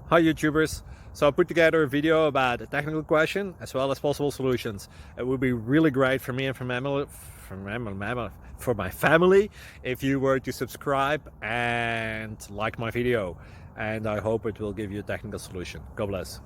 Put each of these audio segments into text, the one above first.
Hi YouTubers! So I put together a video about a technical question as well as possible solutions. It would be really great for me and for my family if you were to subscribe and like my video, and I hope it will give you a technical solution. God bless.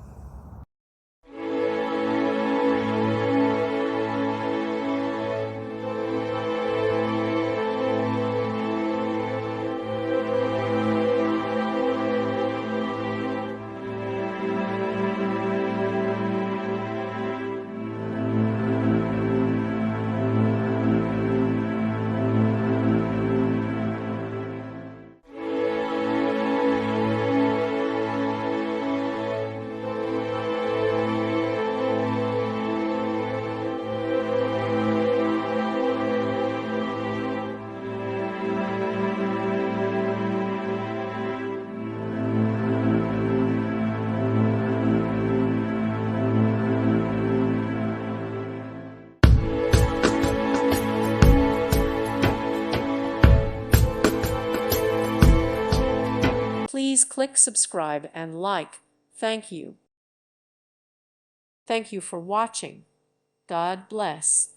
Please click subscribe and like. Thank you. Thank you for watching. God bless.